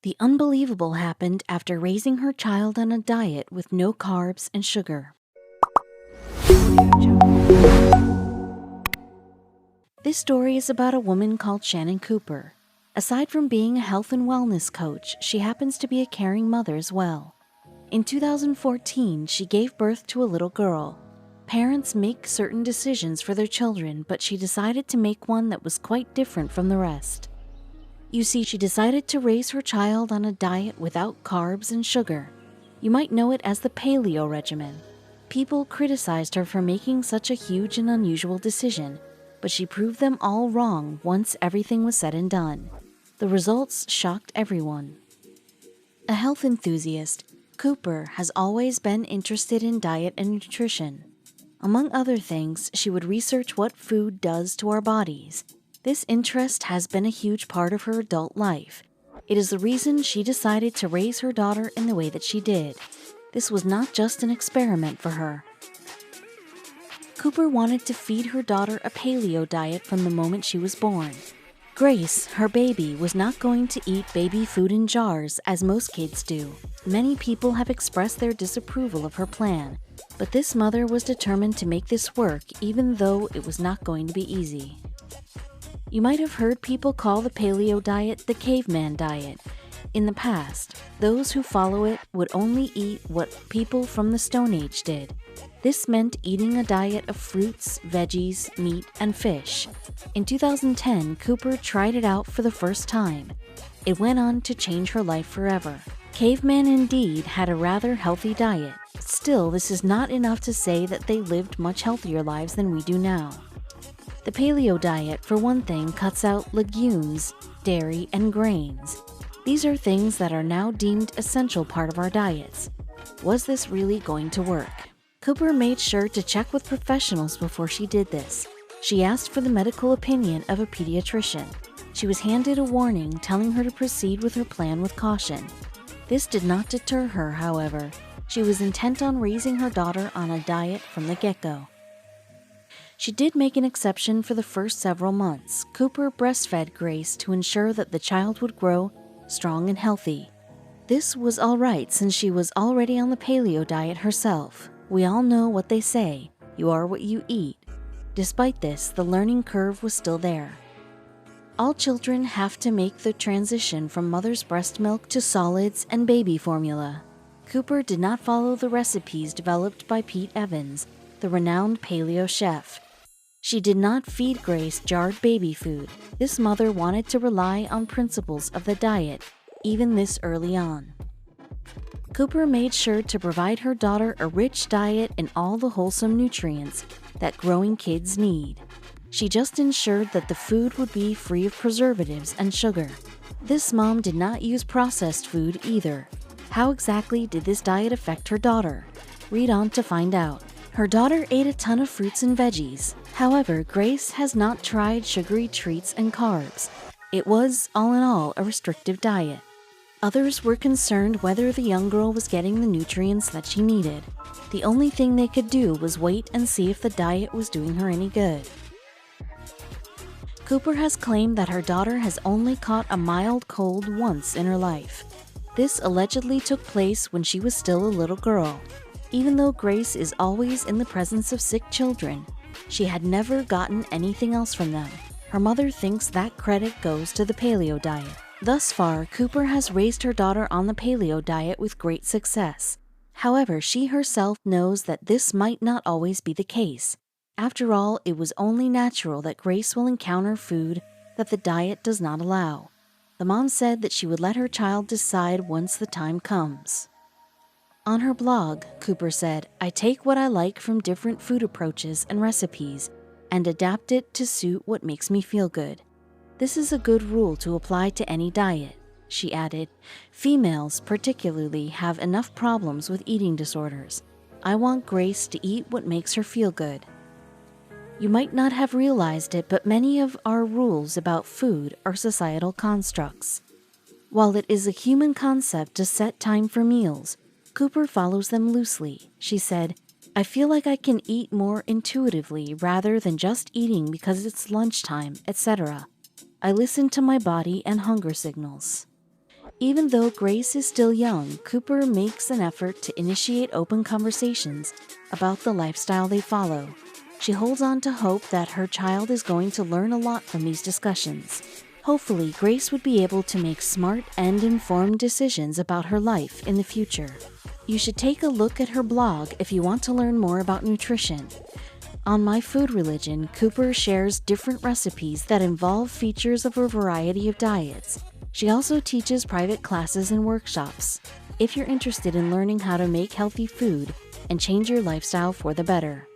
The unbelievable happened after raising her child on a diet with no carbs and sugar. This story is about a woman called Shannon Cooper. Aside from being a health and wellness coach, she happens to be a caring mother as well. In 2014, she gave birth to a little girl. Parents make certain decisions for their children, but she decided to make one that was quite different from the rest. You see, she decided to raise her child on a diet without carbs and sugar. You might know it as the paleo regimen. People criticized her for making such a huge and unusual decision, but she proved them all wrong once everything was said and done. The results shocked everyone. A health enthusiast, Cooper has always been interested in diet and nutrition. Among other things, she would research what food does to our bodies. This interest has been a huge part of her adult life. It is the reason she decided to raise her daughter in the way that she did. This was not just an experiment for her. Cooper wanted to feed her daughter a paleo diet from the moment she was born. Grace, her baby, was not going to eat baby food in jars as most kids do. Many people have expressed their disapproval of her plan, but this mother was determined to make this work even though it was not going to be easy. You might have heard people call the paleo diet the caveman diet. In the past, those who follow it would only eat what people from the Stone Age did. This meant eating a diet of fruits, veggies, meat, and fish. In 2010, Cooper tried it out for the first time. It went on to change her life forever. Cavemen indeed had a rather healthy diet. Still, this is not enough to say that they lived much healthier lives than we do now. The paleo diet, for one thing, cuts out legumes, dairy, and grains. These are things that are now deemed essential part of our diets. Was this really going to work? Cooper made sure to check with professionals before she did this. She asked for the medical opinion of a pediatrician. She was handed a warning telling her to proceed with her plan with caution. This did not deter her, however. She was intent on raising her daughter on a diet from the get-go. She did make an exception for the first several months. Cooper breastfed Grace to ensure that the child would grow strong and healthy. This was all right since she was already on the paleo diet herself. We all know what they say, you are what you eat. Despite this, the learning curve was still there. All children have to make the transition from mother's breast milk to solids and baby formula. Cooper did not follow the recipes developed by Pete Evans, the renowned paleo chef. She did not feed Grace jarred baby food. This mother wanted to rely on principles of the diet, even this early on. Cooper made sure to provide her daughter a rich diet and all the wholesome nutrients that growing kids need. She just ensured that the food would be free of preservatives and sugar. This mom did not use processed food either. How exactly did this diet affect her daughter? Read on to find out. Her daughter ate a ton of fruits and veggies. However, Grace has not tried sugary treats and carbs. It was, all in all, a restrictive diet. Others were concerned whether the young girl was getting the nutrients that she needed. The only thing they could do was wait and see if the diet was doing her any good. Cooper has claimed that her daughter has only caught a mild cold once in her life. This allegedly took place when she was still a little girl. Even though Grace is always in the presence of sick children, she had never gotten anything else from them. Her mother thinks that credit goes to the paleo diet. Thus far, Cooper has raised her daughter on the paleo diet with great success. However, she herself knows that this might not always be the case. After all, it was only natural that Grace will encounter food that the diet does not allow. The mom said that she would let her child decide once the time comes. On her blog, Cooper said, "I take what I like from different food approaches and recipes and adapt it to suit what makes me feel good. This is a good rule to apply to any diet." She added, "Females particularly have enough problems with eating disorders. I want Grace to eat what makes her feel good." You might not have realized it, but many of our rules about food are societal constructs. While it is a human concept to set time for meals, Cooper follows them loosely. She said, "I feel like I can eat more intuitively rather than just eating because it's lunchtime, etc. I listen to my body and hunger signals." Even though Grace is still young, Cooper makes an effort to initiate open conversations about the lifestyle they follow. She holds on to hope that her child is going to learn a lot from these discussions. Hopefully, Grace would be able to make smart and informed decisions about her life in the future. You should take a look at her blog if you want to learn more about nutrition. On My Food Religion, Cooper shares different recipes that involve features of a variety of diets. She also teaches private classes and workshops. If you're interested in learning how to make healthy food and change your lifestyle for the better.